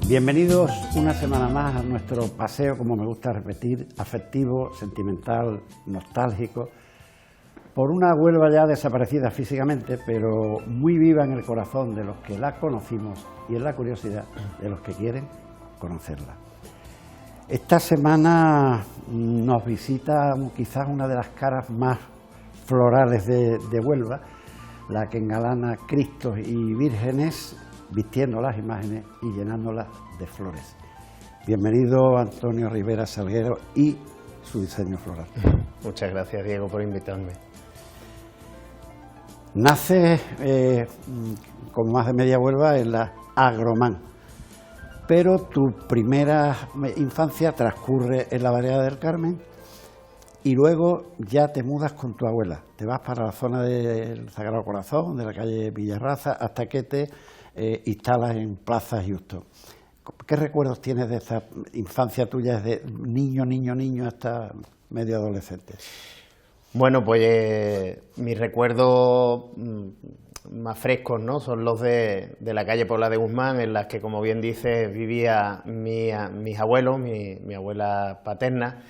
Bienvenidos una semana más a nuestro paseo, como me gusta repetir, afectivo, sentimental, nostálgico, por una Huelva ya desaparecida físicamente, pero muy viva en el corazón de los que la conocimos y en la curiosidad de los que quieren conocerla. Esta semana nos visita quizás una de las caras más florales de Huelva, la que engalana Cristos y vírgenes, vistiendo las imágenes y llenándolas de flores. Bienvenido Antonio Rivera Salguero y su diseño floral. Muchas gracias, Diego, por invitarme. Nace, como más de media Huelva, en la Agromán, pero tu primera infancia transcurre en la Variedad del Carmen y luego ya te mudas con tu abuela. Te vas para la zona del Sagrado Corazón, de la calle Villarraza, hasta que te instalas en Plaza Justo. ¿Qué recuerdos tienes de esa infancia tuya desde niño hasta medio adolescente? Bueno, pues mis recuerdos más frescos, ¿no? Son los de la calle Pobla de Guzmán, en las que, como bien dices, vivía mis abuelos, mi abuela paterna,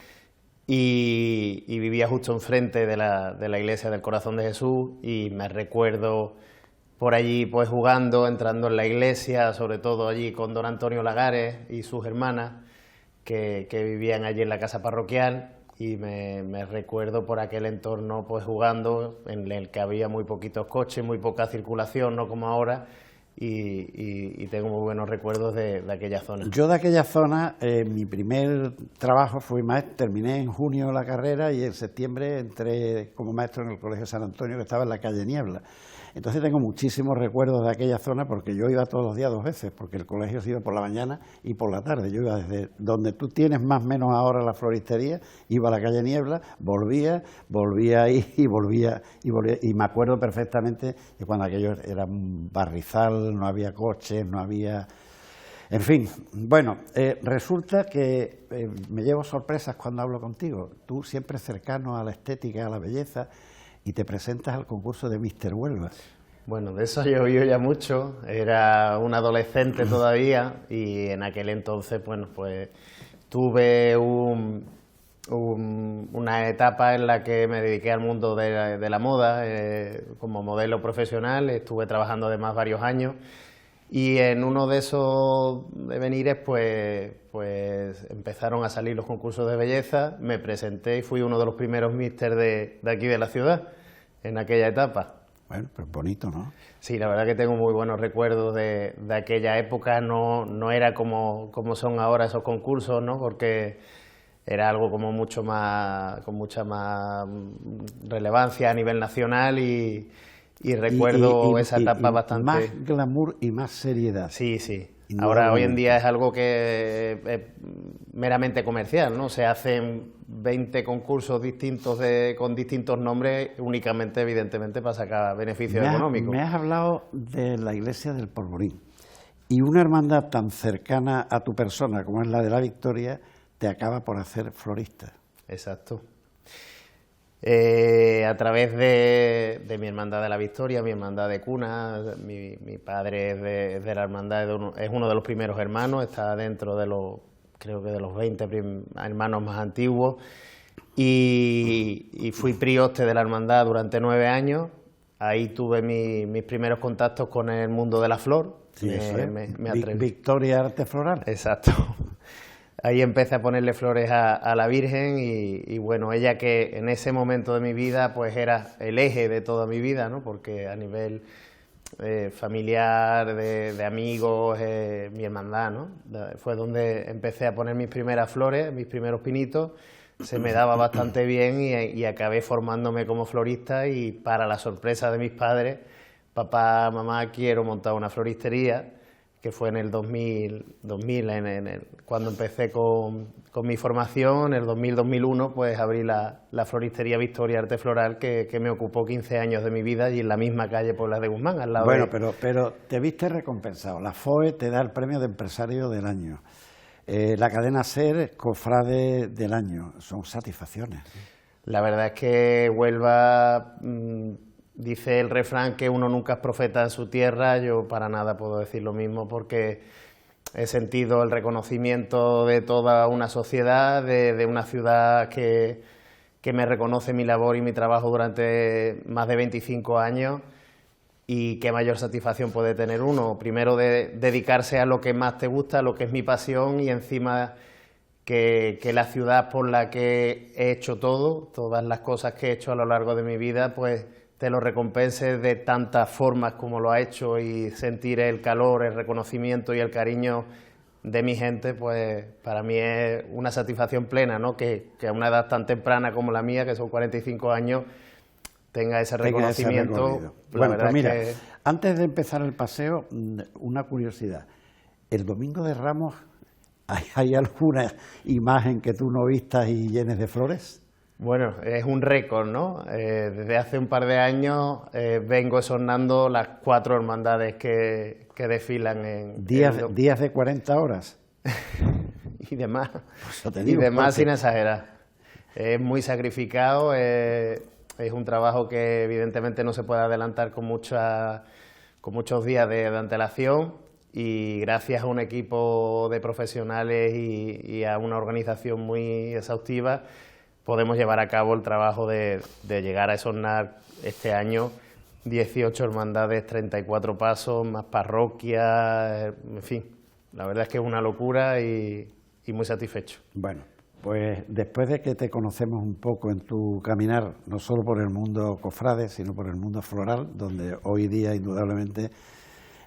y vivía justo enfrente de la iglesia del Corazón de Jesús, y me recuerdo por allí pues jugando, entrando en la iglesia, sobre todo allí con don Antonio Lagares y sus hermanas que vivían allí en la casa parroquial, y me recuerdo por aquel entorno pues jugando en el que había muy poquitos coches, muy poca circulación, no como ahora, y tengo muy buenos recuerdos de aquella zona. Yo de aquella zona, mi primer trabajo fue maestro, terminé en junio la carrera y en septiembre entré como maestro en el Colegio San Antonio, que estaba en la calle Niebla. Entonces tengo muchísimos recuerdos de aquella zona porque yo iba todos los días 2 veces, porque el colegio se iba por la mañana y por la tarde. Yo iba desde donde tú tienes más o menos ahora la floristería, iba a la calle Niebla, volvía ahí y volvía. Y me acuerdo perfectamente que cuando aquello era un barrizal, no había coches, no había... En fin, bueno, resulta que me llevo sorpresas cuando hablo contigo. Tú siempre cercano a la estética, a la belleza, y te presentas al concurso de Mister Huelva. Bueno, de eso yo oí ya mucho, era un adolescente todavía y en aquel entonces, bueno, pues tuve una etapa en la que me dediqué al mundo de la moda como modelo profesional, estuve trabajando además varios años y en uno de esos devenires pues empezaron a salir los concursos de belleza, me presenté y fui uno de los primeros míster de aquí de la ciudad en aquella etapa. Bueno, pues bonito, ¿no? Sí, la verdad que tengo muy buenos recuerdos de aquella época, no era como son ahora esos concursos, ¿no? Porque era algo como mucho más, con mucha más relevancia a nivel nacional y recuerdo esa etapa bastante... Más glamour y más seriedad. Sí, sí. Ahora, hoy en día es algo que es meramente comercial, ¿no? Se hacen 20 concursos distintos con distintos nombres, únicamente, evidentemente, para sacar beneficios económicos. Me has hablado de la Iglesia del Polvorín, y una hermandad tan cercana a tu persona como es la de la Victoria, te acaba por hacer florista. Exacto. A través de mi hermandad de la Victoria, mi hermandad de cuna, mi padre es de la hermandad, es uno de los primeros hermanos, está dentro de creo que de los 20 hermanos más antiguos, y fui prioste de la hermandad durante 9 años. Ahí tuve mis primeros contactos con el mundo de la flor. Sí, me atreví. Victoria Arte Floral. Exacto. Ahí empecé a ponerle flores a la Virgen y bueno, ella que en ese momento de mi vida pues era el eje de toda mi vida, ¿no? Porque a nivel familiar, de amigos, mi hermandad, ¿no? Fue donde empecé a poner mis primeras flores, mis primeros pinitos, se me daba bastante bien y acabé formándome como florista y para la sorpresa de mis padres, papá, mamá, quiero montar una floristería, que fue en el 2000 cuando empecé con mi formación, en el 2000-2001, pues abrí la floristería Victoria Arte Floral, que me ocupó 15 años de mi vida y en la misma calle Pobla de Guzmán, al lado Bueno, pero te viste recompensado. La FOE te da el premio de empresario del año. La cadena SER, cofrade del año. Son satisfacciones. La verdad es que Huelva... dice el refrán que uno nunca es profeta en su tierra, yo para nada puedo decir lo mismo porque he sentido el reconocimiento de toda una sociedad, de una ciudad que me reconoce mi labor y mi trabajo durante más de 25 años. Y qué mayor satisfacción puede tener uno, primero de dedicarse a lo que más te gusta, a lo que es mi pasión, y encima que la ciudad por la que he hecho todo, todas las cosas que he hecho a lo largo de mi vida, pues te lo recompense de tantas formas como lo ha hecho, y sentir el calor, el reconocimiento y el cariño de mi gente, pues para mí es una satisfacción plena, ¿no? Que a una edad tan temprana como la mía, que son 45 años, tenga ese reconocimiento. Bueno, pues mira, antes de empezar el paseo, una curiosidad. El Domingo de Ramos, ¿hay alguna imagen que tú no vistas y llenes de flores? Bueno, es un récord, ¿no? Desde hace un par de años vengo sonando las 4 hermandades que desfilan en... ¿Días de 40 horas? Y demás, Pues y demás sin exagerar. Es muy sacrificado, es un trabajo que evidentemente no se puede adelantar con muchos días de antelación, y gracias a un equipo de profesionales y a una organización muy exhaustiva podemos llevar a cabo el trabajo de llegar a esornar este año 18 hermandades, 34 pasos, más parroquias, en fin, la verdad es que es una locura y muy satisfecho. Bueno, pues después de que te conocemos un poco en tu caminar, no solo por el mundo cofrade, sino por el mundo floral, donde hoy día indudablemente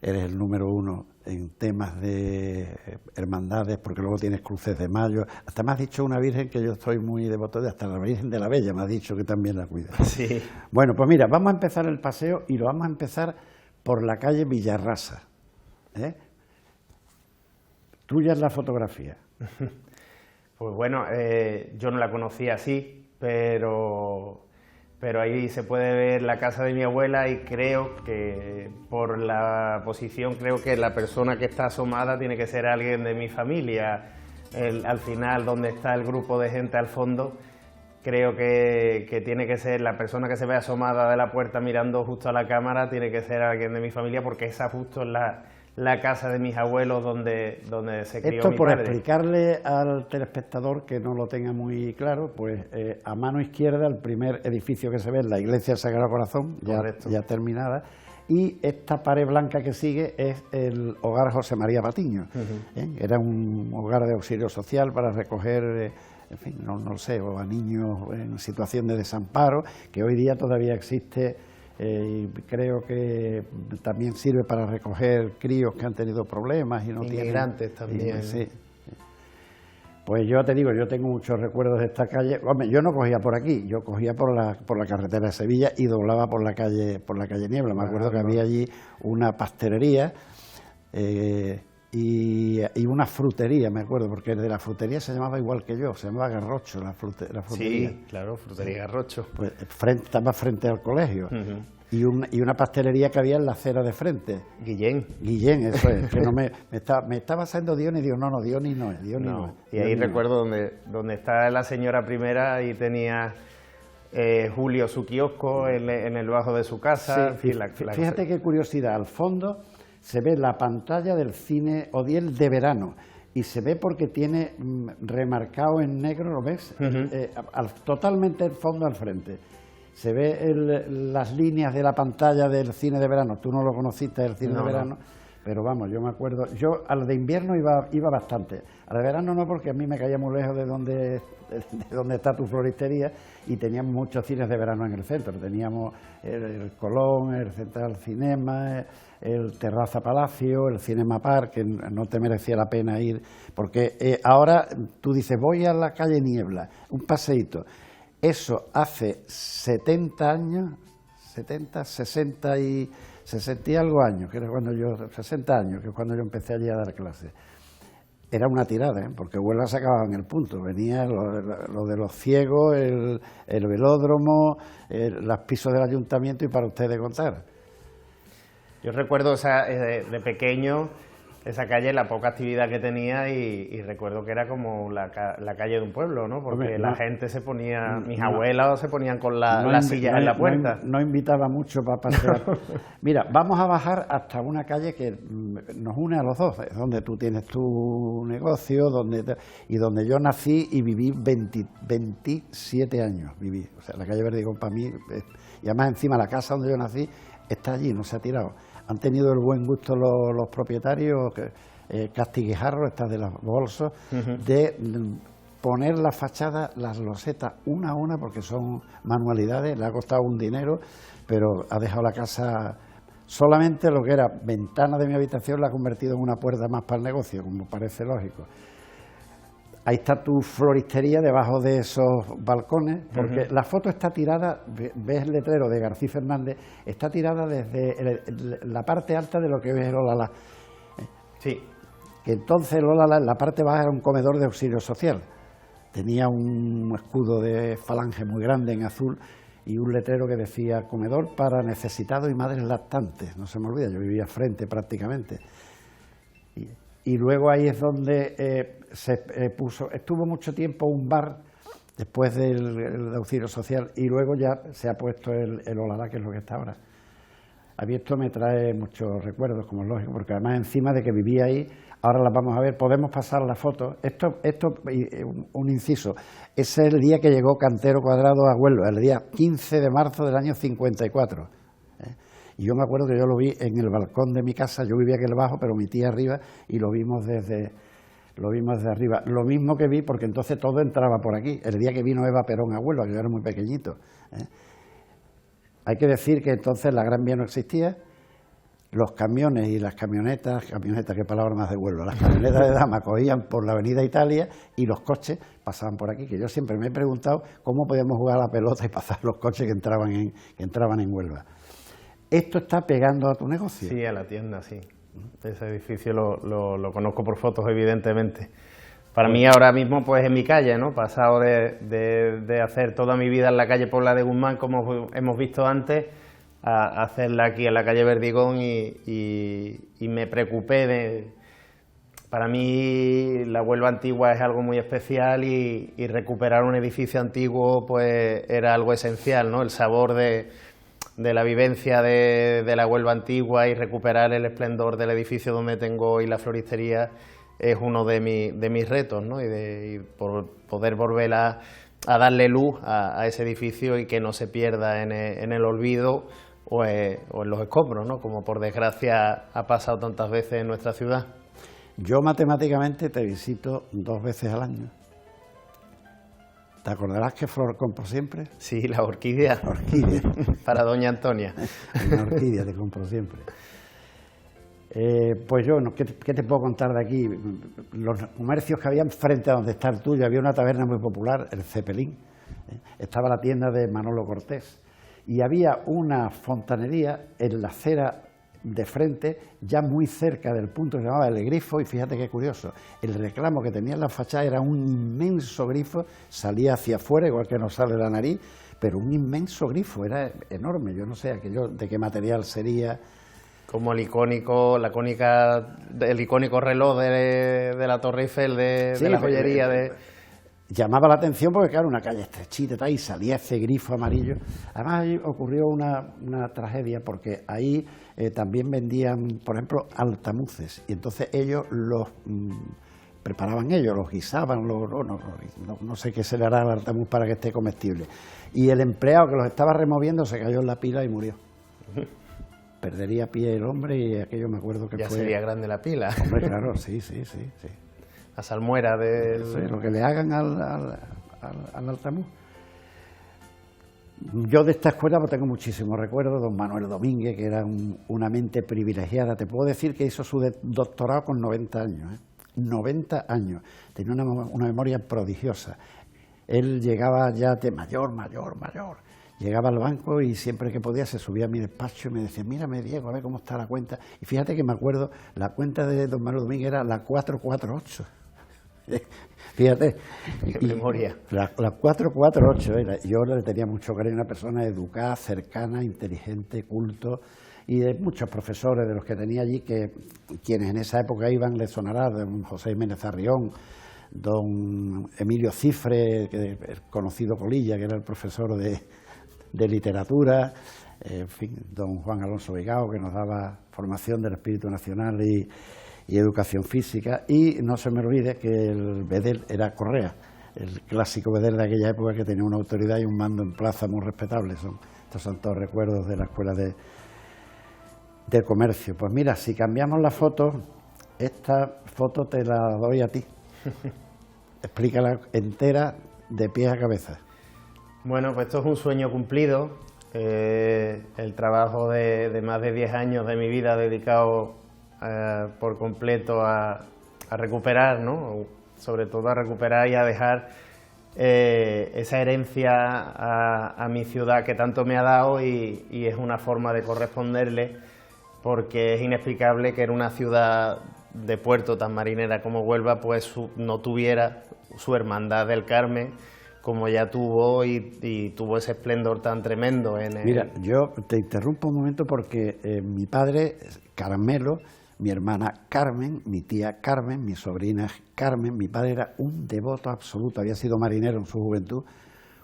eres el número 1 en temas de hermandades, porque luego tienes cruces de mayo. Hasta me has dicho una virgen que yo estoy muy devoto de, hasta la Virgen de la Bella me has dicho que también la cuidas. Sí. Bueno, pues mira, vamos a empezar el paseo y lo vamos a empezar por la calle Villarrasa. Tuya es la fotografía. Pues bueno, yo no la conocía así, pero ahí se puede ver la casa de mi abuela, y creo que por la posición, creo que la persona que está asomada tiene que ser alguien de mi familia. Al final, donde está el grupo de gente al fondo, creo que tiene que ser la persona que se ve asomada de la puerta mirando justo a la cámara, tiene que ser alguien de mi familia, porque esa justo es la casa de mis abuelos donde se crió mi padre. Esto por explicarle al telespectador que no lo tenga muy claro, pues a mano izquierda el primer edificio que se ve es la iglesia del Sagrado Corazón, ya terminada, y esta pared blanca que sigue es el hogar José María Patiño. Era un hogar de auxilio social para recoger, en fin, no lo sé, o a niños en situación de desamparo, que hoy día todavía existe. Y creo que también sirve para recoger críos que han tenido problemas y no tienen... Inmigrantes también. Sí. Pues yo te digo, yo tengo muchos recuerdos de esta calle. Hombre, yo no cogía por aquí, yo cogía por la carretera de Sevilla y doblaba por la calle Niebla. Me acuerdo que había allí una pastelería y una frutería, me acuerdo, porque el de la frutería se llamaba igual que yo, se llamaba Garrocho, la frutería. Sí, claro, frutería Garrocho. Pues estaba frente al colegio. Y una pastelería que había en la acera de frente. Guillén, eso es, que no me estaba haciendo Dioni, y digo, no, Dioni no es, Dioni no es. Y ahí recuerdo donde está la señora primera, y tenía Julio su kiosco en el bajo de su casa. Sí, fíjate qué curiosidad, al fondo se ve la pantalla del cine Odiel de verano, y se ve porque tiene remarcado en negro, ¿lo ves? Totalmente el fondo al frente. Se ve las líneas de la pantalla del cine de verano. Tú no lo conociste, el cine de verano, pero vamos, yo me acuerdo. Yo al de invierno iba bastante. Al de verano no, porque a mí me caía muy lejos de donde está tu floristería, y teníamos muchos cines de verano en el centro. Teníamos el Colón, el Central Cinema, el Terraza Palacio, el Cinema Park, que no te merecía la pena ir, porque ahora tú dices, voy a la calle Niebla, un paseíto. Eso hace 70 años, 70, 60 y algo años, que era cuando 60 años, que es cuando yo empecé allí a dar clases. Era una tirada, porque Huelva se acababa en el punto. Venía lo de los ciegos, el velódromo, los pisos del ayuntamiento, y para ustedes contar. Yo recuerdo, de pequeño, esa calle, la poca actividad que tenía, y recuerdo que era como la calle de un pueblo, ¿no? Porque Hombre, la gente se ponía, mis abuelas se ponían con las sillas en la puerta. No invitaba mucho para pasear. Mira, vamos a bajar hasta una calle que nos une a los dos, es donde tú tienes tu negocio, y donde yo nací y viví 27 años, viví. O sea, la calle Verdigón para mí, y además encima la casa donde yo nací está allí, no se ha tirado. Han tenido el buen gusto los propietarios, Castiguijarro, estas de los bolsos, de poner la fachada, las losetas una a una, porque son manualidades, le ha costado un dinero, pero ha dejado la casa, solamente lo que era ventana de mi habitación la ha convertido en una puerta más para el negocio, como parece lógico. Ahí está tu floristería debajo de esos balcones, porque la foto está tirada, ves el letrero de García Fernández, está tirada desde la parte alta de lo que ves el Olalá. Sí. Que entonces el Olalá, en la parte baja, era un comedor de auxilio social. Tenía un escudo de falange muy grande en azul y un letrero que decía comedor para necesitados y madres lactantes. No se me olvida, yo vivía frente prácticamente. Y luego ahí es donde estuvo mucho tiempo un bar después del auxilio social, y luego ya se ha puesto el Olalá, que es lo que está ahora. A mí esto me trae muchos recuerdos, como es lógico, porque además encima de que vivía ahí, ahora las vamos a ver, podemos pasar la foto. Esto un inciso, ese es el día que llegó Cantero Cuadrado a Huelva, el día 15 de marzo del año 54. Y yo me acuerdo que yo lo vi en el balcón de mi casa, yo vivía aquí abajo, pero mi tía arriba, y lo vimos desde arriba. Lo mismo que vi, porque entonces todo entraba por aquí, el día que vino Eva Perón a Huelva, que yo era muy pequeñito. Hay que decir que entonces la Gran Vía no existía, los camiones y las camionetas, qué palabra más de Huelva, las camionetas de dama cogían por la avenida Italia y los coches pasaban por aquí, que yo siempre me he preguntado cómo podíamos jugar a la pelota y pasar los coches que entraban en Huelva. Esto está pegando a tu negocio. Sí, a la tienda, sí. Ese edificio lo conozco por fotos, evidentemente. Para mí ahora mismo, pues en mi calle, ¿no? Pasado de hacer toda mi vida en la calle Pobla de Guzmán, como hemos visto antes, a hacerla aquí en la calle Verdigón, y me preocupé Para mí la Huelva antigua es algo muy especial, y recuperar un edificio antiguo pues era algo esencial, ¿no? El sabor de la vivencia de la Huelva antigua, y recuperar el esplendor del edificio donde tengo hoy la floristería es uno de mis retos, ¿no? Y por poder volver a darle luz a ese edificio y que no se pierda en el olvido o en los escombros, ¿no? Como por desgracia ha pasado tantas veces en nuestra ciudad. Yo matemáticamente te visito 2 veces al año. ¿Te acordarás qué flor compro siempre? Sí, la orquídea. La orquídea. Para doña Antonia. Una orquídea te compro siempre. Pues yo, ¿qué te puedo contar de aquí? Los comercios que habían frente a donde está el tuyo, había una taberna muy popular, el Cepelín. Estaba la tienda de Manolo Cortés. Y había una fontanería en la acera de frente, ya muy cerca del punto que se llamaba El Grifo, y fíjate qué curioso, el reclamo que tenía en la fachada era un inmenso grifo, salía hacia afuera, igual que nos sale la nariz, pero un inmenso grifo, era enorme, yo no sé aquello de qué material sería. Como el icónico reloj de la Torre Eiffel de la joyería Llamaba la atención porque, claro, una calle estrechita y salía ese grifo amarillo. Además, ahí ocurrió una tragedia, porque ahí también vendían, por ejemplo, altamuces, y entonces ellos los preparaban ellos, los guisaban, no sé qué se le hará al altamuz para que esté comestible. Y el empleado que los estaba removiendo se cayó en la pila y murió. Perdería pie el hombre, y aquello me acuerdo que ya sería grande la pila. Hombre, claro, sí. La salmuera de... Sí, lo que le hagan al altamuz. Yo de esta escuela pues tengo muchísimos recuerdos. Don Manuel Domínguez, que era una mente privilegiada. Te puedo decir que hizo su doctorado con 90 años. 90 años. Tenía una memoria prodigiosa. Él llegaba ya de mayor. Llegaba al banco y siempre que podía se subía a mi despacho y me decía: mírame, Diego, a ver cómo está la cuenta. Y fíjate que me acuerdo, la cuenta de don Manuel Domínguez era la 448. Fíjate. Qué memoria. Las 448 era. Yo le tenía mucho cariño, una persona educada, cercana, inteligente, culto, y de muchos profesores de los que tenía allí, que quienes en esa época iban, les sonará, don José Jiménez Arrión, don Emilio Cifre, que el conocido Colilla, que era el profesor de literatura, en fin, don Juan Alonso Vigao, que nos daba formación del espíritu nacional y educación física, y no se me olvide que el Bedel era Correa, el clásico Bedel de aquella época, que tenía una autoridad y un mando en plaza muy respetable. Estos son todos recuerdos de la escuela de comercio. Pues mira, si cambiamos la foto, esta foto te la doy a ti. Explícala entera, de pies a cabeza. Bueno, pues esto es un sueño cumplido, el trabajo de más de 10 años de mi vida dedicado por completo a recuperar, ¿no? Sobre todo a recuperar y a dejar esa herencia a mi ciudad que tanto me ha dado, y es una forma de corresponderle, porque es inexplicable que en una ciudad de puerto tan marinera como Huelva pues no tuviera su hermandad del Carmen, como ya tuvo, y tuvo ese esplendor tan tremendo en el... Mira, yo te interrumpo un momento porque mi padre, Carmelo, mi hermana Carmen, mi tía Carmen, mi sobrina Carmen, mi padre era un devoto absoluto, había sido marinero en su juventud,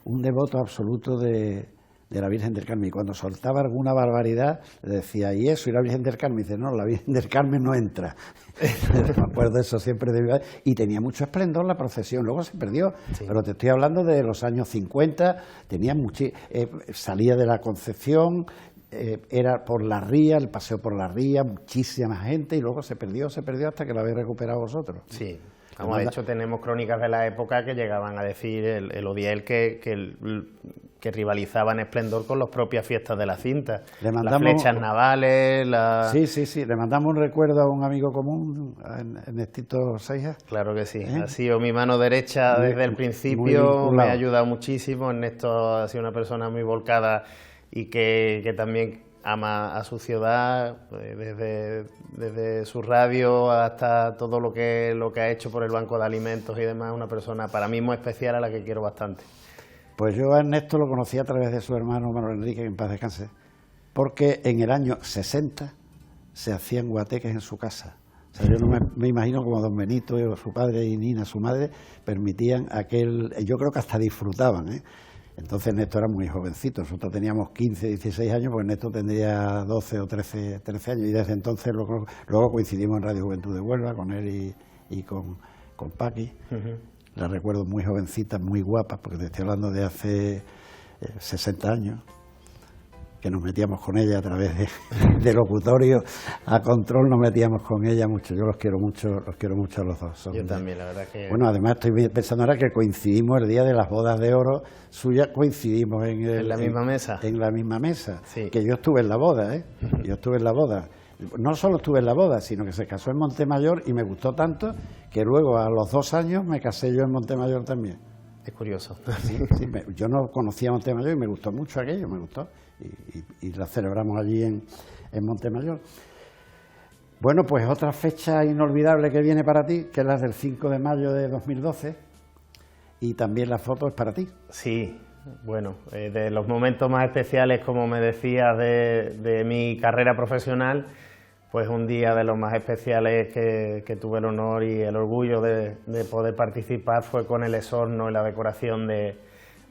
un devoto absoluto de la Virgen del Carmen, y cuando soltaba alguna barbaridad le decía, ¿y eso? ¿Y la Virgen del Carmen? Y dice, no, la Virgen del Carmen no entra. Me acuerdo de eso siempre de mi padre. Y tenía mucho esplendor la procesión, luego se perdió, sí. Pero te estoy hablando de los años 50, tenía salía de la Concepción, era por la ría, el paseo por la ría, muchísima gente, y luego se perdió hasta que la habéis recuperado vosotros. Sí. Como de hecho tenemos crónicas de la época que llegaban a decir el Odiel que rivalizaba en esplendor con las propias fiestas de la cinta, las flechas navales, Sí, le mandamos un recuerdo a un amigo común, a Ernestito Seijas. Claro que sí, ha sido mi mano derecha desde el principio, me ha ayudado muchísimo. Ernesto ha sido una persona muy volcada y que también ama a su ciudad, desde su radio hasta todo lo que ha hecho por el Banco de Alimentos y demás. Una persona para mí muy especial, a la que quiero bastante. Pues yo a Ernesto lo conocí a través de su hermano Manuel Enrique, que en paz descanse, porque en el año 60 se hacían guateques en su casa. O sea, yo no me imagino como don Benito, su padre, y Nina, su madre, permitían yo creo que hasta disfrutaban, ¿eh? Entonces Ernesto era muy jovencito, nosotros teníamos 15, 16 años, pues Ernesto tendría 12 o 13 años, y desde entonces luego coincidimos en Radio Juventud de Huelva con él y con Paqui. La recuerdo muy jovencita, muy guapa, porque te estoy hablando de hace 60 años, que nos metíamos con ella a través de locutorio a control, nos metíamos con ella mucho. Yo los quiero mucho a los dos. Yo también, la verdad que... Bueno, además estoy pensando ahora que coincidimos el día de las bodas de oro suyas, coincidimos en la misma mesa. En la misma mesa, sí. Que yo estuve en la boda, ¿eh? Yo estuve en la boda. No solo estuve en la boda, sino que se casó en Montemayor y me gustó tanto que luego a los 2 años me casé yo en Montemayor también. Es curioso. Sí, yo no conocía Montemayor y me gustó mucho aquello, me gustó. Y la celebramos allí en Montemayor. Bueno, pues otra fecha inolvidable que viene para ti, que es la del 5 de mayo de 2012, y también la foto es para ti. Sí, bueno, de los momentos más especiales, como me decías, de mi carrera profesional, pues un día de los más especiales que tuve el honor y el orgullo de poder participar fue con el exorno y la decoración de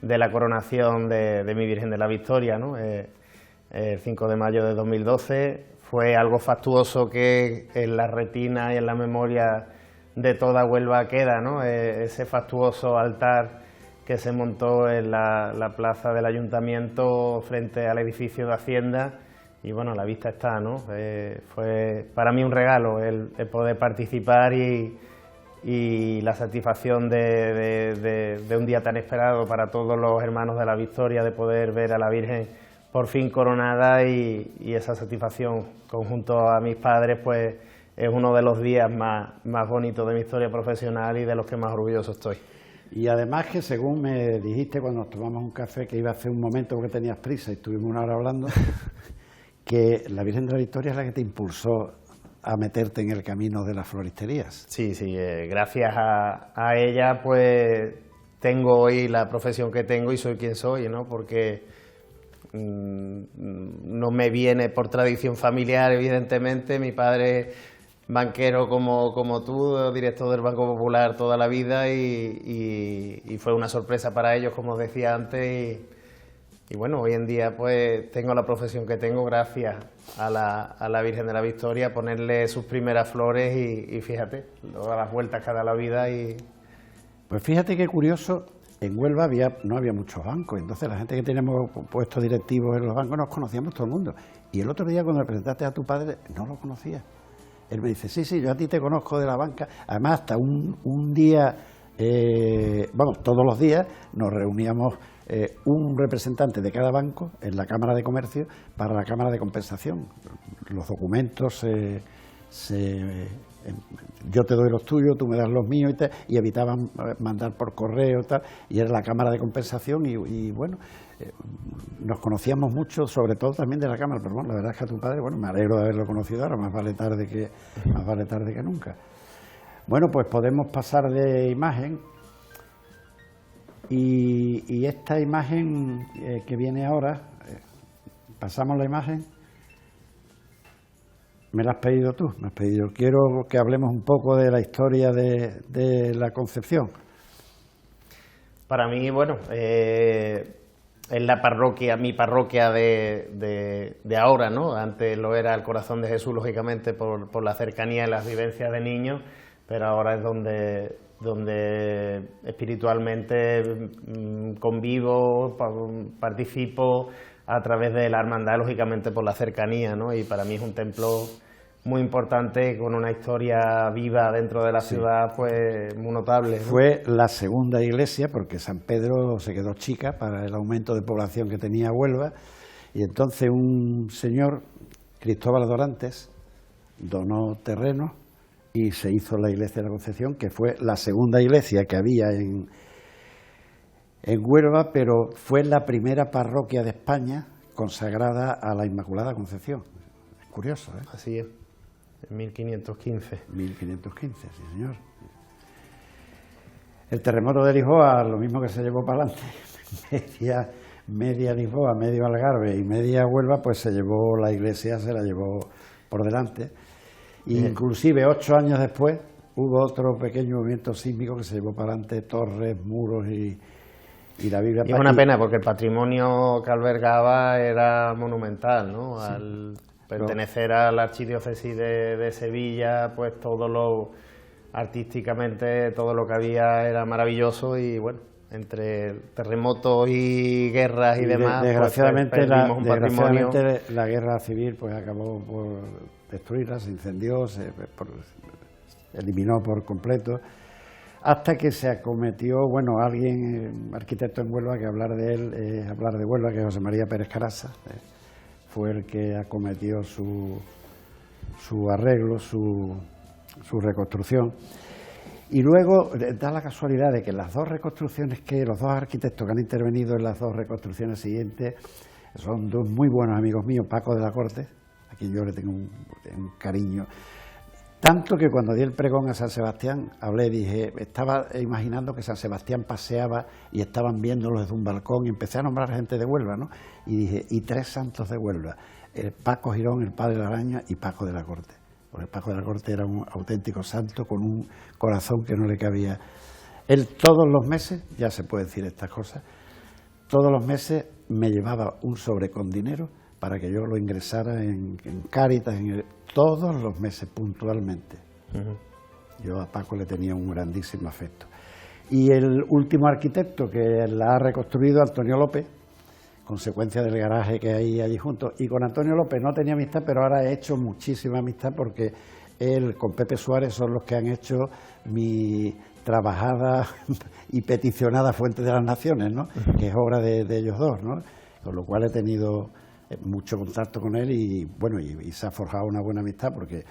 la coronación de mi Virgen de la Victoria, ¿no? El 5 de mayo de 2012 fue algo fastuoso que en la retina y en la memoria de toda Huelva queda, ¿no? Ese fastuoso altar que se montó en la plaza del Ayuntamiento frente al edificio de Hacienda, y bueno, a la vista está, ¿no? Fue para mí un regalo el poder participar y la satisfacción de un día tan esperado para todos los hermanos de la Victoria, de poder ver a la Virgen por fin coronada, y esa satisfacción conjunto a mis padres, pues es uno de los días más bonitos de mi historia profesional y de los que más orgulloso estoy. Y además que, según me dijiste cuando nos tomamos un café, que iba a hacer un momento porque tenías prisa y estuvimos una hora hablando, que la Virgen de la Victoria es la que te impulsó a meterte en el camino de las floristerías. Sí, gracias a ella pues tengo hoy la profesión que tengo y soy quien soy, ¿no? Porque no me viene por tradición familiar, evidentemente. Mi padre, banquero como tú, director del Banco Popular toda la vida, y fue una sorpresa para ellos, como os decía antes, y bueno, hoy en día pues tengo la profesión que tengo gracias a la Virgen de la Victoria, ponerle sus primeras flores y fíjate, todas las vueltas que da la vida. Pues fíjate qué curioso, en Huelva no había muchos bancos, entonces la gente que teníamos puestos directivos en los bancos nos conocíamos todo el mundo. Y el otro día cuando le presentaste a tu padre, no lo conocía. Él me dice, sí, yo a ti te conozco de la banca. Además, hasta un día, todos los días nos reuníamos un representante de cada banco en la Cámara de Comercio para la Cámara de Compensación. Los documentos yo te doy los tuyos, tú me das los míos y evitaban mandar por correo y tal, y era la Cámara de Compensación y bueno, nos conocíamos mucho, sobre todo también de la Cámara, pero bueno, la verdad es que a tu padre, bueno, me alegro de haberlo conocido ahora, más vale tarde que nunca. Bueno, pues podemos pasar de imagen y esta imagen que viene ahora, pasamos la imagen. Me la has pedido tú, quiero que hablemos un poco de la historia de la Concepción. Para mí, bueno, es la parroquia, mi parroquia de ahora, ¿no? Antes lo era el Corazón de Jesús, lógicamente, por la cercanía y las vivencias de niños, pero ahora es donde espiritualmente convivo, participo a través de la hermandad, lógicamente por la cercanía, ¿no? Y para mí es un templo muy importante, con una historia viva dentro de la ciudad, pues muy notable, ¿no? Fue la segunda iglesia, porque San Pedro se quedó chica para el aumento de población que tenía Huelva, y entonces un señor, Cristóbal Dorantes, donó terreno y se hizo la iglesia de la Concepción, que fue la segunda iglesia que había en Huelva, pero fue la primera parroquia de España consagrada a la Inmaculada Concepción. Es curioso, ¿eh? Así es, en 1515. 1515, sí señor. El terremoto de Lisboa, lo mismo que se llevó para adelante, media Lisboa, medio Algarve y media Huelva, pues se llevó la iglesia, se la llevó por delante. Inclusive 8 años después hubo otro pequeño movimiento sísmico que se llevó para adelante torres, muros y la Biblia. Y es una pena porque el patrimonio que albergaba era monumental, ¿no? Sí. Al pertenecer a la archidiócesis de Sevilla, pues artísticamente todo lo que había era maravilloso y bueno, entre terremotos y guerras y demás, desgraciadamente, pues perdimos un patrimonio. La guerra civil pues acabó por destruirla, se incendió, se eliminó por completo, hasta que se acometió, bueno, alguien, arquitecto en Huelva, que hablar de él, hablar de Huelva, que es José María Pérez Caraza, fue el que acometió su arreglo, su reconstrucción. Y luego da la casualidad de que las dos reconstrucciones, los dos arquitectos que han intervenido en las dos reconstrucciones siguientes son dos muy buenos amigos míos, Paco de la Corte, a quien yo le tengo un cariño, tanto que cuando di el pregón a San Sebastián dije, estaba imaginando que San Sebastián paseaba y estaban viéndolo desde un balcón y empecé a nombrar gente de Huelva, ¿no? Y dije, y 3 santos de Huelva, el Paco Girón, el Padre de la Araña y Paco de la Corte. Porque Paco de la Corte era un auténtico santo con un corazón que no le cabía. Él todos los meses, ya se puede decir estas cosas, todos los meses me llevaba un sobre con dinero para que yo lo ingresara en Cáritas, todos los meses puntualmente. Yo a Paco le tenía un grandísimo afecto. Y el último arquitecto que la ha reconstruido, Antonio López, consecuencia del garaje que hay allí junto. Y con Antonio López no tenía amistad, pero ahora he hecho muchísima amistad porque él con Pepe Suárez son los que han hecho mi trabajada y peticionada Fuente de las Naciones, ¿no? Que es obra de ellos dos, ¿no? Con lo cual he tenido mucho contacto con él y bueno, y se ha forjado una buena amistad porque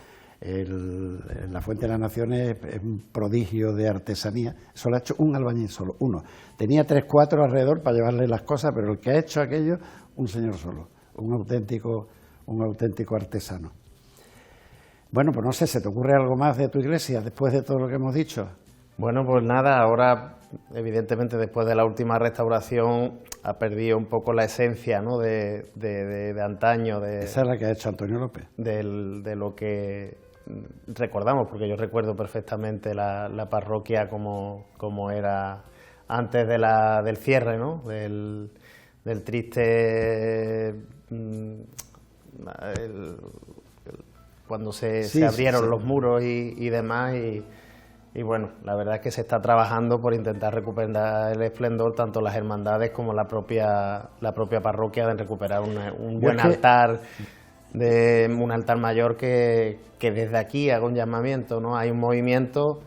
la Fuente de las Naciones es un prodigio de artesanía. Eso lo ha hecho un albañil solo, uno. Tenía 3, 4 alrededor para llevarle las cosas, pero el que ha hecho aquello, un señor solo, un auténtico artesano. Bueno, pues no sé, ¿se te ocurre algo más de tu iglesia después de todo lo que hemos dicho? Bueno, pues nada, ahora evidentemente después de la última restauración ha perdido un poco la esencia, ¿no?, de antaño. Esa es la que ha hecho Antonio López. De lo que recordamos, porque yo recuerdo perfectamente la parroquia como era antes del cierre, ¿no?, del triste... cuando se abrieron los muros y demás, y bueno, la verdad es que se está trabajando por intentar recuperar el esplendor, tanto las hermandades como la propia parroquia, de recuperar un buen altar, un altar mayor que desde aquí haga un llamamiento, ¿no? Hay un movimiento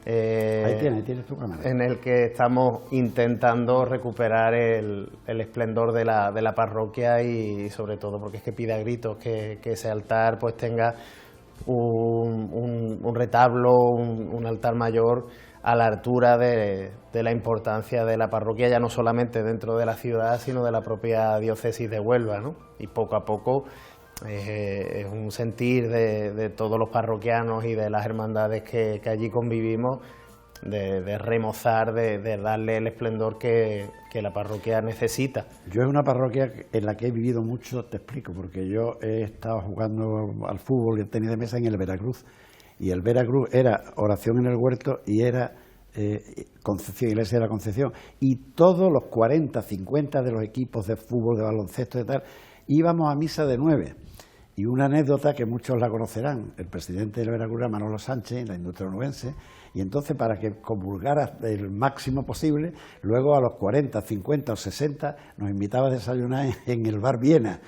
ahí tienes tu cámara, en el que estamos intentando recuperar el esplendor de la parroquia, y sobre todo porque es que pide a gritos que ese altar pues tenga un retablo, un altar mayor a la altura de la importancia de la parroquia, ya no solamente dentro de la ciudad, sino de la propia diócesis de Huelva, ¿no? Y poco a poco es un sentir de todos los parroquianos y de las hermandades que allí convivimos, de remozar, de darle el esplendor que la parroquia necesita. Yo es una parroquia en la que he vivido mucho, te explico, porque yo he estado jugando al fútbol y al tenis de mesa en el Veracruz, y el Veracruz era oración en el huerto y era Concepción, Iglesia de la Concepción, y todos los 40, 50 de los equipos de fútbol, de baloncesto y tal, íbamos a misa de 9. Y una anécdota que muchos la conocerán: el presidente del Veracruz era Manolo Sánchez, en la industria onubense, y entonces, para que comulgara el máximo posible, luego a los 40, 50 o 60 nos invitaba a desayunar en el bar Viena.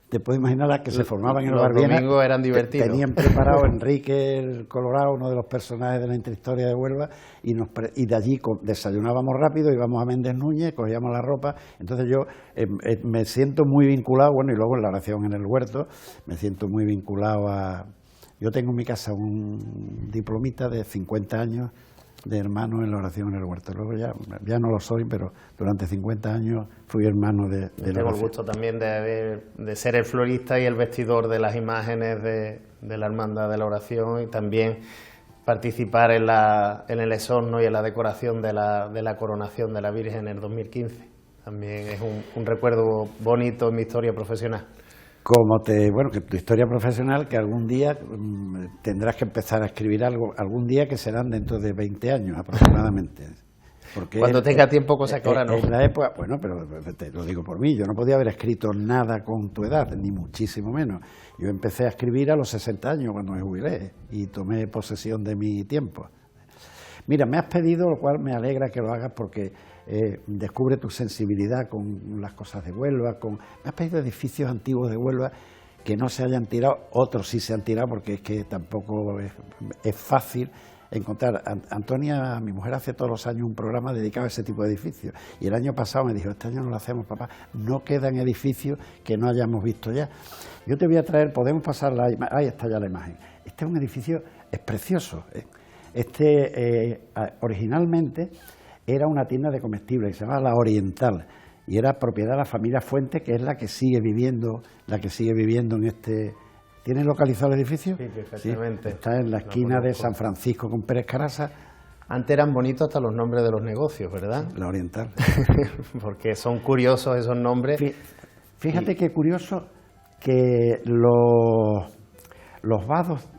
Te puedes imaginar que se formaban en el bar Viena. Los domingos eran divertidos. Tenían preparado Enrique el Colorado, uno de los personajes de la intrahistoria de Huelva, y de allí desayunábamos rápido, íbamos a Méndez Núñez, cogíamos la ropa. Entonces yo me siento muy vinculado, bueno, y luego en la oración en el huerto, me siento muy vinculado a... Yo tengo en mi casa un diplomita de 50 años de hermano en la oración en el huerto. Luego ya no lo soy, pero durante 50 años fui hermano de la oración. Tengo el gusto también de ser el florista y el vestidor de las imágenes de la Hermandad de la Oración, y también participar en el esorno y en la decoración de la coronación de la Virgen en el 2015. También es un recuerdo bonito en mi historia profesional. Que tu historia profesional, que algún día tendrás que empezar a escribir algún día, que serán dentro de 20 años aproximadamente. Porque cuando tenga tiempo, cosa que ahora no. En la época, bueno, pero te lo digo por mí, yo no podía haber escrito nada con tu edad, ni muchísimo menos. Yo empecé a escribir a los 60 años, cuando me jubilé, y tomé posesión de mi tiempo. Mira, me has pedido, lo cual me alegra que lo hagas, porque descubre tu sensibilidad con las cosas de Huelva. Me has pedido edificios antiguos de Huelva que no se hayan tirado, otros sí se han tirado, porque es que tampoco es fácil encontrar. Antonia, mi mujer, hace todos los años un programa dedicado a ese tipo de edificios, y el año pasado me dijo: este año no lo hacemos, papá, no quedan edificios que no hayamos visto ya. Yo te voy a traer, podemos pasar la imagen, ahí está ya la imagen. Este es un edificio, es precioso. Originalmente era una tienda de comestibles que se llamaba La Oriental, y era propiedad de la familia Fuentes, que es la que sigue viviendo en este... ¿Tienes localizado el edificio? Sí, perfectamente. Sí, está en la esquina de San Francisco con Pérez Carasa. Antes eran bonitos hasta los nombres de los negocios, ¿verdad? La Oriental. Porque son curiosos esos nombres. Fíjate qué curioso que los vados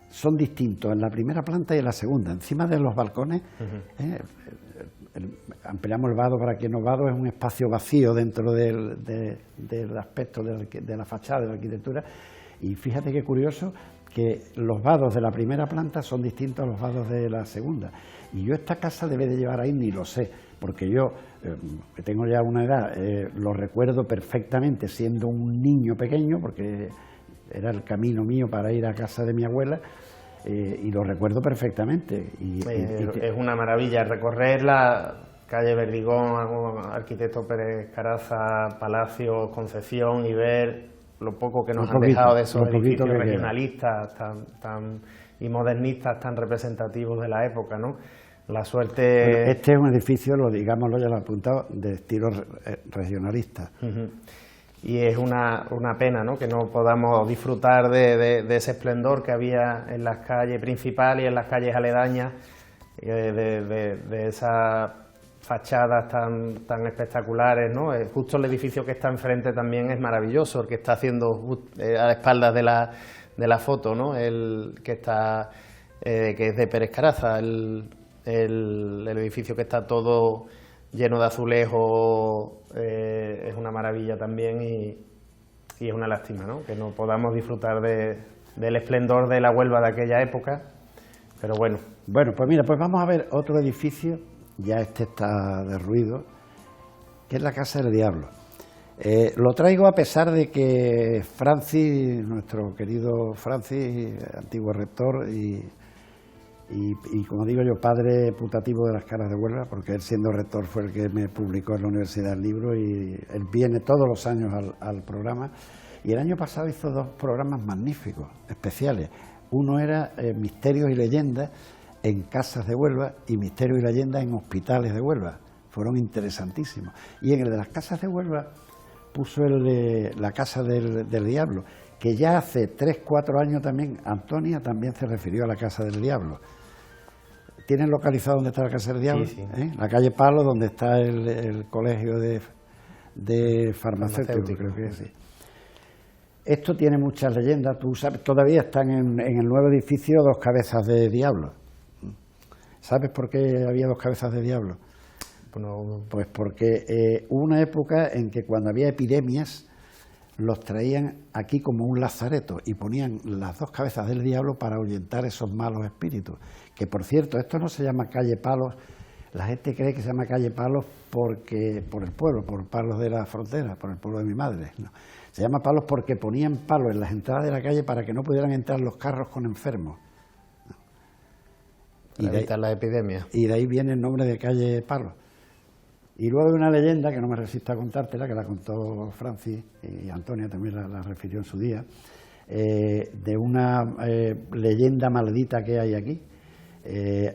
son distintos en la primera planta y en la segunda. Encima de los balcones, ampliamos el vado. Para quien no, vado es un espacio vacío dentro del aspecto de la fachada, de la arquitectura. Y fíjate qué curioso que los vados de la primera planta son distintos a los vados de la segunda. Y yo esta casa debe de llevar ahí, ni lo sé, porque yo, que tengo ya una edad, lo recuerdo perfectamente siendo un niño pequeño, porque era el camino mío para ir a casa de mi abuela, y lo recuerdo perfectamente. Es una maravilla recorrer la calle Verdigón, Arquitecto Pérez Caraza, Palacio, Concepción, y ver lo poco que nos han dejado de esos edificios regionalistas y modernistas tan representativos de la época, ¿no? La suerte... Bueno, este es un edificio, digámoslo, ya lo he apuntado, de estilo regionalista. y es una pena, ¿no?, que no podamos disfrutar de ese esplendor que había en las calles principales y en las calles aledañas, de esas fachadas tan espectaculares, ¿no? Justo el edificio que está enfrente también es maravilloso, el que está haciendo a espaldas de la foto, ¿no?, el que está que es de Pérez Caraza, el edificio que está todo lleno de azulejos, es una maravilla también, y es una lástima, ¿no?, que no podamos disfrutar del esplendor de la Huelva de aquella época, pero bueno. Bueno, pues mira, pues vamos a ver otro edificio, ya este está derruido, que es la Casa del Diablo. Lo traigo a pesar de que Francis, nuestro querido Francis, antiguo rector y como digo yo, padre putativo de las Caras de Huelva, porque él, siendo rector, fue el que me publicó en la universidad el libro, y él viene todos los años al programa, y el año pasado hizo 2 programas magníficos, especiales. Uno era Misterios y Leyendas en Casas de Huelva y Misterios y Leyendas en Hospitales de Huelva. Fueron interesantísimos. Y en el de las Casas de Huelva puso el de la Casa del Diablo, que ya hace 3-4 años también Antonia también se refirió a la Casa del Diablo. ¿Tienen localizado dónde está la Casa del Diablo? Sí, sí. La calle Palo, donde está el colegio de farmacéuticos, creo que sí. Esto tiene muchas leyendas. Tú sabes, todavía están en el nuevo edificio 2 cabezas de diablo. ¿Sabes por qué había 2 cabezas de diablo? Bueno, pues porque hubo una época en que cuando había epidemias los traían aquí como un lazareto y ponían las 2 cabezas del diablo para ahuyentar esos malos espíritus. Que, por cierto, esto no se llama calle Palos. La gente cree que se llama calle Palos por el pueblo, por Palos de la Frontera, por el pueblo de mi madre. No. Se llama Palos porque ponían palos en las entradas de la calle para que no pudieran entrar los carros con enfermos. Para evitar la epidemia. Y de ahí viene el nombre de calle Palos. Y luego hay una leyenda, que no me resisto a contártela, que la contó Francis, y Antonia también la refirió en su día, de una leyenda maldita que hay aquí.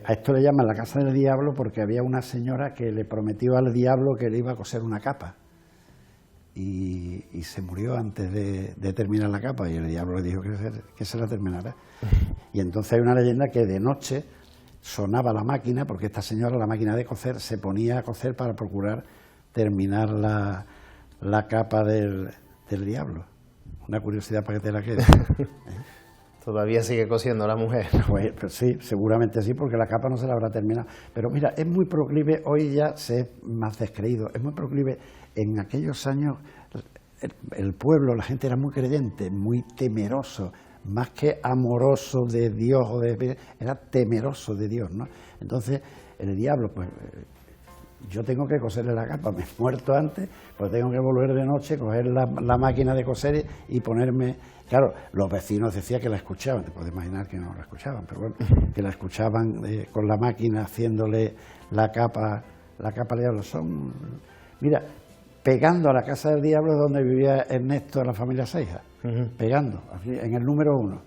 A esto le llaman la Casa del Diablo porque había una señora que le prometió al diablo que le iba a coser una capa. Y se murió antes de terminar la capa, y el diablo le dijo que se la terminara. Y entonces hay una leyenda que de noche sonaba la máquina, porque esta señora, la máquina de coser, se ponía a coser para procurar terminar la capa del diablo. Una curiosidad para que te la quede. Todavía sigue cosiendo la mujer. Pues sí, seguramente sí, porque la capa no se la habrá terminado. Pero mira, es muy proclive, hoy ya se es más descreído, es muy proclive. En aquellos años el pueblo, la gente era muy creyente, muy temeroso, más que amoroso de Dios, era temeroso de Dios, ¿no? Entonces, el diablo, pues yo tengo que coserle la capa, me he muerto antes, pues tengo que volver de noche, coger la máquina de coser y ponerme. Claro, los vecinos decían que la escuchaban, te puedes imaginar que no la escuchaban, pero bueno, que la escuchaban con la máquina haciéndole la capa al diablo. Mira, pegando a la Casa del Diablo es donde vivía Ernesto de la familia Seija, pegando, en el número 1,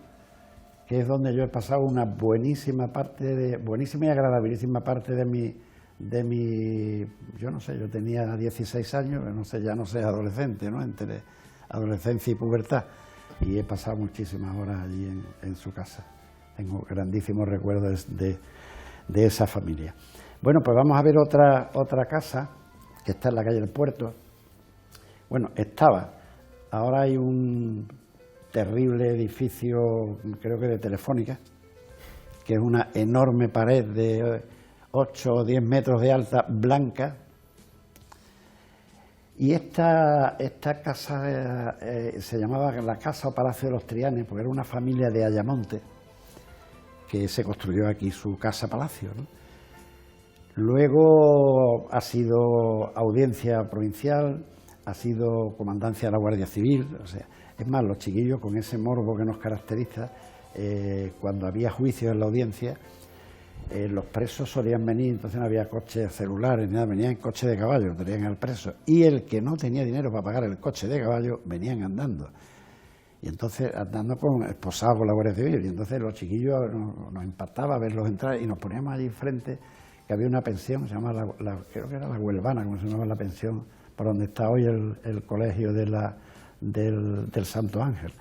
que es donde yo he pasado una buenísima y agradabilísima parte de mi, yo no sé, yo tenía 16 años, ya no sé, adolescente, ¿no? Entre adolescencia y pubertad, y he pasado muchísimas horas allí en su casa. Tengo grandísimos recuerdos de esa familia. Bueno, pues vamos a ver otra casa que está en la calle del Puerto. Bueno, ahora hay un terrible edificio, creo que de Telefónica, que es una enorme pared de 8 o 10 metros de alta, blanca. Y esta casa se llamaba la Casa o Palacio de los Trianes, porque era una familia de Ayamonte que se construyó aquí su casa-palacio, ¿no? Luego ha sido audiencia provincial, ha sido comandancia de la Guardia Civil, o sea, es más, los chiquillos con ese morbo que nos caracteriza, cuando había juicios en la audiencia, los presos solían venir, entonces no había coches celulares ni nada, venían en coche de caballo, traían al preso, y el que no tenía dinero para pagar el coche de caballo, venían andando. Y entonces andando esposados con la Guardia Civil, y entonces los chiquillos nos impactaba verlos entrar y nos poníamos allí enfrente, que había una pensión, se llamaba creo que era la Huelvana, como se llamaba la pensión, por donde está hoy el colegio de la del Santo Ángel.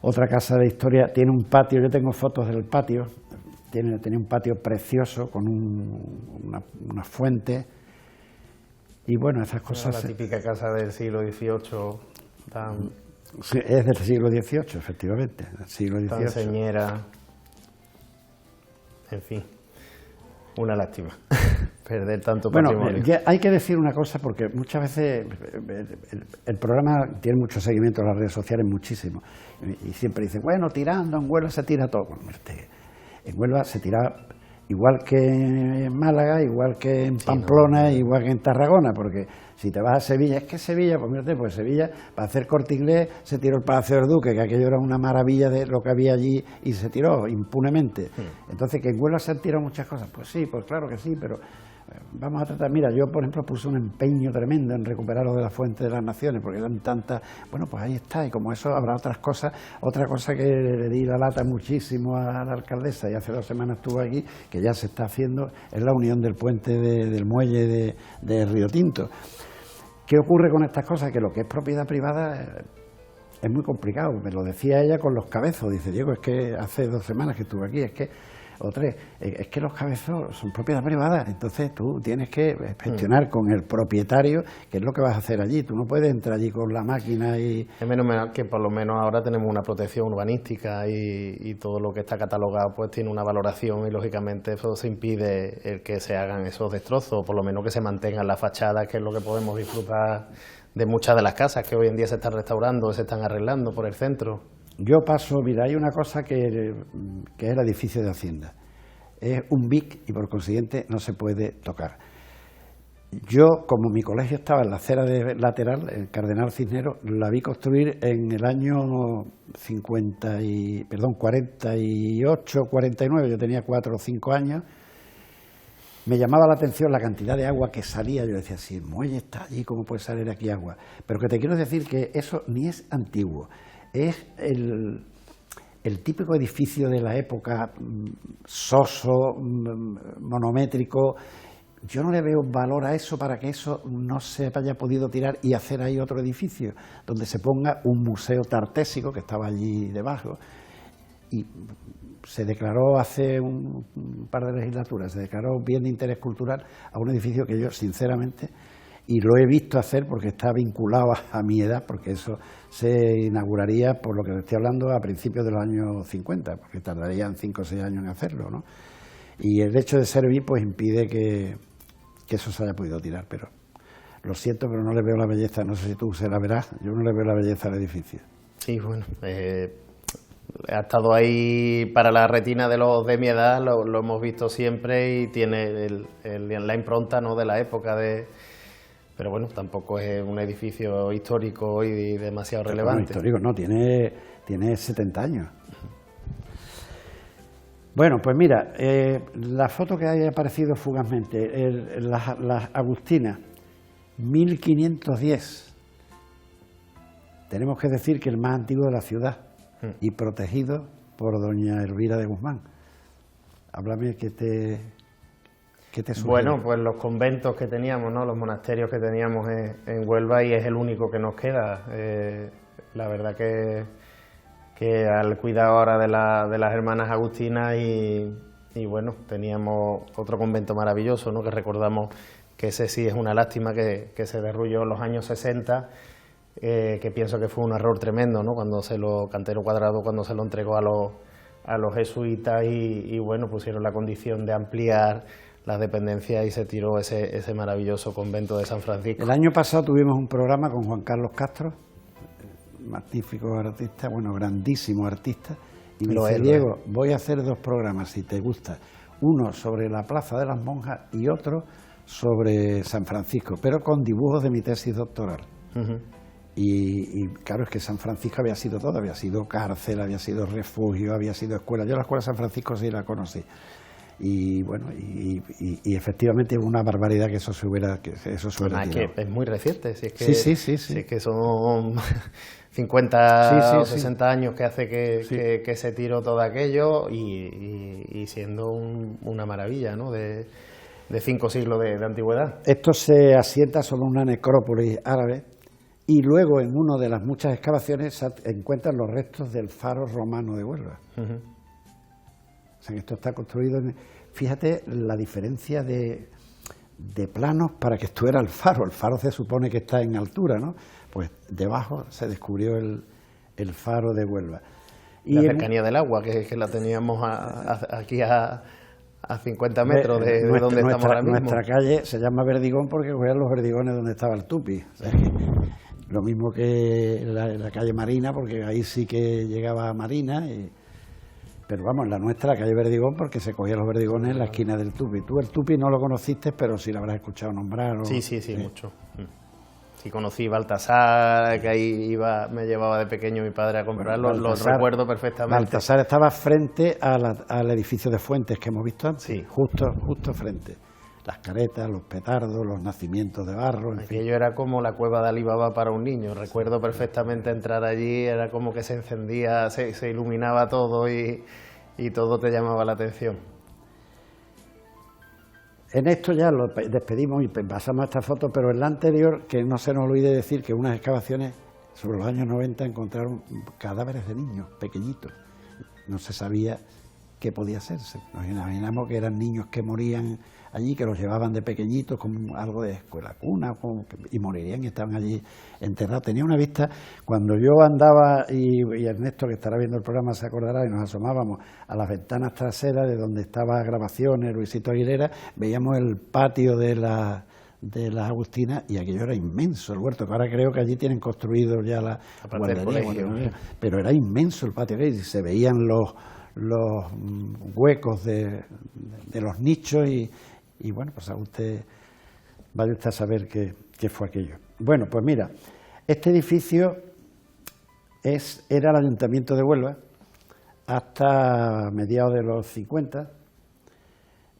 Otra casa de historia tiene un patio, yo tengo fotos del patio, tenía un patio precioso con una fuente, y bueno, esas cosas... La típica casa del siglo XVIII, tan... Sí, es del siglo XVIII, efectivamente, del siglo XVIII. Tan señera, en fin, una lástima perder tanto patrimonio. Bueno, hay que decir una cosa, porque muchas veces el programa tiene mucho seguimiento en las redes sociales, muchísimo, y siempre dicen, bueno, tirando, en Huelva se tira todo. Bueno, en Huelva se tira igual que en Málaga, igual que en Pamplona, igual que en Tarragona, porque si te vas a Sevilla, es que Sevilla, pues mírate, pues Sevilla, para hacer Corte Inglés, se tiró el Palacio del Duque, que aquello era una maravilla de lo que había allí, y se tiró impunemente. Entonces, que en Huelva se han tirado muchas cosas, pues sí, pues claro que sí, pero vamos a tratar, mira, yo por ejemplo puse un empeño tremendo en recuperar lo de la Fuente de las Naciones, porque eran tantas, bueno, pues ahí está, y como eso habrá otras cosas. Otra cosa que le di la lata muchísimo a la alcaldesa, y hace 2 semanas estuvo aquí, que ya se está haciendo, es la unión del puente del muelle de Río Tinto. ¿Qué ocurre con estas cosas? Que lo que es propiedad privada es muy complicado. Me lo decía ella con los cabezos, dice, Diego, es que hace 2 semanas que estuve aquí, o 3, es que los cabezos son propiedad privada, entonces tú tienes que gestionar con el propietario qué es lo que vas a hacer allí. Tú no puedes entrar allí con la máquina y... Es menos mal que por lo menos ahora tenemos una protección urbanística y todo lo que está catalogado pues tiene una valoración, y lógicamente eso se impide el que se hagan esos destrozos, o por lo menos que se mantengan las fachadas, que es lo que podemos disfrutar de muchas de las casas que hoy en día se están restaurando, se están arreglando por el centro. Yo paso, mira, hay una cosa que es el edificio de Hacienda. Es un BIC y por consiguiente no se puede tocar. Yo, como mi colegio estaba en la acera lateral, el Cardenal Cisneros, la vi construir en el año 48, 49, yo tenía 4 o 5 años. Me llamaba la atención la cantidad de agua que salía. Yo decía, si el muelle está allí, ¿cómo puede salir aquí agua? Pero que te quiero decir que eso ni es antiguo. Es el típico edificio de la época, soso, monométrico. Yo no le veo valor a eso para que eso no se haya podido tirar y hacer ahí otro edificio donde se ponga un museo tartésico que estaba allí debajo. Y se declaró hace un par de legislaturas, se declaró bien de interés cultural a un edificio que yo, sinceramente, y lo he visto hacer porque está vinculado a mi edad, porque eso se inauguraría, por lo que estoy hablando, a principios de los años 50, porque tardarían 5 o 6 años en hacerlo, ¿no? Y el hecho de servir pues impide que eso se haya podido tirar, pero lo siento, pero no le veo la belleza, no sé si tú se la verás, yo no le veo la belleza al edificio. Sí, bueno, ha estado ahí para la retina de los de mi edad, lo hemos visto siempre, y tiene la impronta, ¿no?, de la época pero bueno, tampoco es un edificio histórico y demasiado relevante. No, histórico no, tiene 70 años. Bueno, pues mira, la foto que haya aparecido fugazmente, las Agustinas, 1510. Tenemos que decir que el más antiguo de la ciudad y protegido por doña Elvira de Guzmán. Háblame, ¿qué te sugiere? Bueno, pues los conventos que teníamos, ¿no?, los monasterios que teníamos en Huelva, y es el único que nos queda. La verdad que al cuidado ahora de las hermanas agustinas, y bueno, teníamos otro convento maravilloso, ¿no?, que recordamos que ese sí es una lástima que se derrulló en los años 60, que pienso que fue un error tremendo, ¿no?, cuando Cantero Cuadrado, cuando se lo entregó a los jesuitas, y bueno, pusieron la condición de ampliar las dependencias y se tiró ese maravilloso convento de San Francisco. El año pasado tuvimos un programa con Juan Carlos Castro, magnífico artista, bueno, grandísimo artista, y me dice, Diego, voy a hacer 2 programas, si te gusta, uno sobre la Plaza de las Monjas y otro sobre San Francisco, pero con dibujos de mi tesis doctoral. Y claro, es que San Francisco había sido todo, había sido cárcel, había sido refugio, había sido escuela. Yo la escuela de San Francisco sí la conocí. Y bueno, y efectivamente es una barbaridad que eso se hubiera tirado. Es que es muy reciente, si es que, sí. Si es que son 50 o 60 años que hace que se tiró todo aquello, y siendo una maravilla, ¿no?, de 5 siglos de antigüedad. Esto se asienta sobre una necrópolis árabe, Y luego en una de las muchas excavaciones se encuentran los restos del faro romano de Huelva. O sea que esto está construido fíjate la diferencia de planos para que esto era el faro. El faro se supone que está en altura, ¿no? Pues debajo se descubrió el faro de Huelva. Y la cercanía del agua, que la teníamos aquí a 50 metros de donde estamos ahora mismo. Nuestra calle se llama Verdigón porque cogían los verdigones donde estaba el Tupi. O sea, lo mismo que la calle Marina, porque ahí sí que llegaba a Marina. Pero vamos, la nuestra, la calle Verdigón, porque se cogían los verdigones en la esquina del Tupi. Tú el Tupi no lo conociste, pero sí lo habrás escuchado nombrar. Sí, mucho. Sí, conocí Baltasar, que ahí me llevaba de pequeño mi padre a comprarlo, lo recuerdo perfectamente. Baltasar estaba frente al edificio de Fuentes que hemos visto antes, sí. justo frente. Las caretas, los petardos, los nacimientos de barro, en fin. Aquello era como la cueva de Alibaba para un niño. Recuerdo perfectamente entrar allí, era como que se encendía, se iluminaba todo y todo te llamaba la atención. En esto ya lo despedimos y pasamos a esta foto, pero en la anterior, que no se nos olvide decir que unas excavaciones sobre los años 90 encontraron cadáveres de niños pequeñitos. No se sabía qué podía hacerse. Nos imaginamos que eran niños que morían allí, que los llevaban de pequeñitos como algo de escuela cuna y morirían y estaban allí enterrados. Tenía una vista, cuando yo andaba y Ernesto, que estará viendo el programa, se acordará, y nos asomábamos a las ventanas traseras de donde estaba grabaciones, Luisito Aguilera, veíamos el patio de las Agustinas y aquello era inmenso, el huerto, que ahora creo que allí tienen construido ya la guardería, pero era inmenso el patio, y se veían los huecos de los nichos y bueno, pues vaya usted a saber qué fue aquello. Bueno, pues mira, este edificio era el Ayuntamiento de Huelva hasta mediados de los 50,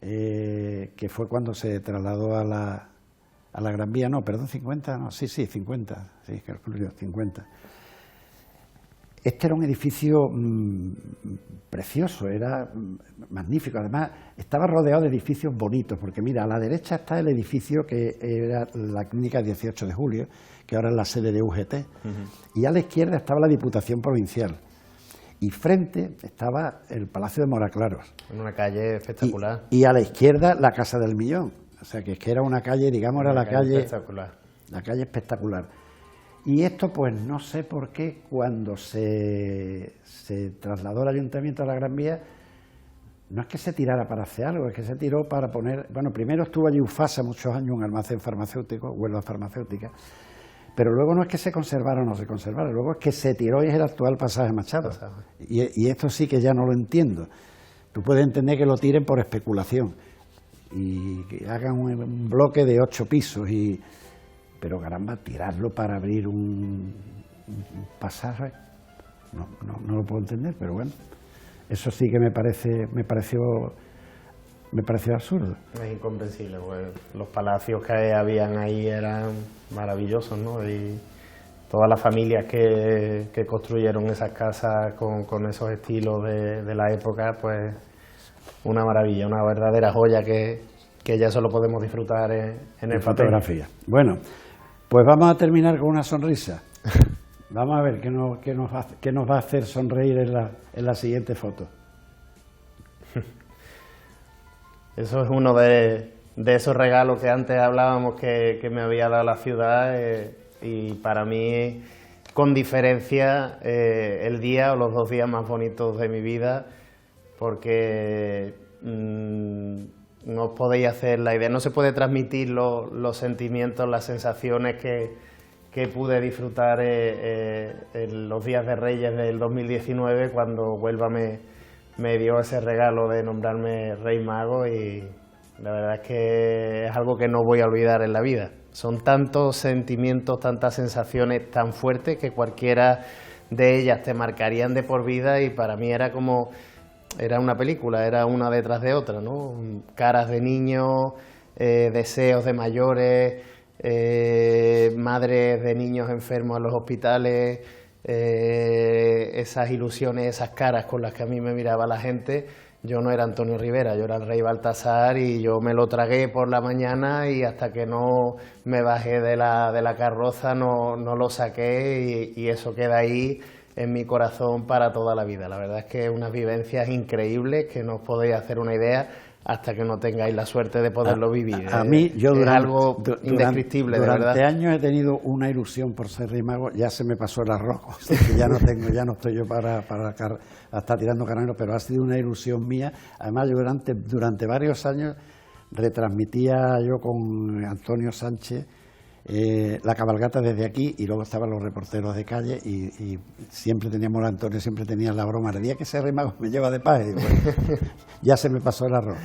que fue cuando se trasladó a la Gran Vía, 50, 50. Este era un edificio precioso, era magnífico, además estaba rodeado de edificios bonitos, porque mira, a la derecha está el edificio que era la Clínica 18 de Julio, que ahora es la sede de UGT, y a la izquierda estaba la Diputación Provincial, y frente estaba el Palacio de Moraclaros. En una calle espectacular. Y a la izquierda la Casa del Millón, o sea que es que era una calle, digamos, era la calle espectacular. La calle espectacular. Y esto, pues no sé por qué, cuando se trasladó el ayuntamiento a la Gran Vía, no es que se tirara para hacer algo, es que se tiró para poner... Bueno, primero estuvo allí Ufasa muchos años, un almacén farmacéutico, Huelva Farmacéutica, pero luego no es que se conservara o no se conservara, luego es que se tiró y es el actual pasaje Machado. Y esto sí que ya no lo entiendo. Tú puedes entender que lo tiren por especulación y que hagan un bloque de 8 pisos pero caramba, tirarlo para abrir un pasaje, no lo puedo entender, pero bueno, eso sí que me pareció absurdo. Es incomprensible, pues los palacios que habían ahí eran maravillosos, ¿no? Y todas las familias que construyeron esas casas con esos estilos de la época, pues una maravilla, una verdadera joya que ya solo podemos disfrutar en el fotografía. Bueno, pues vamos a terminar con una sonrisa. Vamos a ver qué nos va a hacer sonreír en la siguiente foto. Eso es uno de esos regalos que antes hablábamos que me había dado la ciudad y para mí, con diferencia, el día o los 2 días más bonitos de mi vida, porque no os podéis hacer la idea, no se puede transmitir los sentimientos, las sensaciones que pude disfrutar en los días de Reyes del 2019, cuando Huelva me dio ese regalo de nombrarme Rey Mago, y la verdad es que es algo que no voy a olvidar en la vida. Son tantos sentimientos, tantas sensaciones tan fuertes que cualquiera de ellas te marcarían de por vida, y para mí era una película, era una detrás de otra, ¿no? Caras de niños, deseos de mayores, madres de niños enfermos en los hospitales, esas ilusiones, esas caras con las que a mí me miraba la gente, yo no era Antonio Rivera, yo era el rey Baltasar y yo me lo tragué por la mañana y hasta que no me bajé de la carroza no lo saqué y eso queda ahí en mi corazón para toda la vida. La verdad es que unas vivencias increíbles que no os podéis hacer una idea hasta que no tengáis la suerte de poderlo vivir. A mí, yo es algo indescriptible, de verdad. Durante años he tenido una ilusión por ser Rey Mago, ya se me pasó el arroz, o sea que ya no estoy yo para estar tirando caramelos, pero ha sido una ilusión mía. Además, yo durante varios años retransmitía yo con Antonio Sánchez la cabalgata desde aquí y luego estaban los reporteros de calle y siempre teníamos a Antonio, siempre tenía la broma, el día que ese Rey Mago me lleva de paz y pues, ya se me pasó el arroz.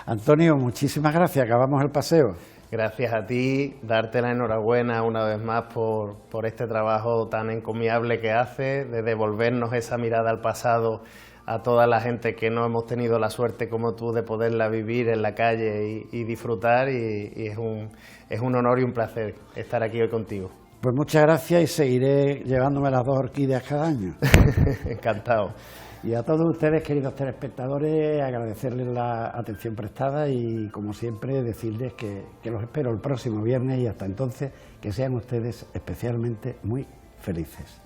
Antonio, muchísimas gracias, acabamos el paseo. Gracias a ti, darte la enhorabuena una vez más por este trabajo tan encomiable que haces, de devolvernos esa mirada al pasado a toda la gente que no hemos tenido la suerte como tú de poderla vivir en la calle y disfrutar y es un honor y un placer estar aquí hoy contigo. Pues muchas gracias y seguiré llevándome las 2 orquídeas cada año. Encantado. Y a todos ustedes, queridos telespectadores, agradecerles la atención prestada y, como siempre, decirles que los espero el próximo viernes y hasta entonces que sean ustedes especialmente muy felices.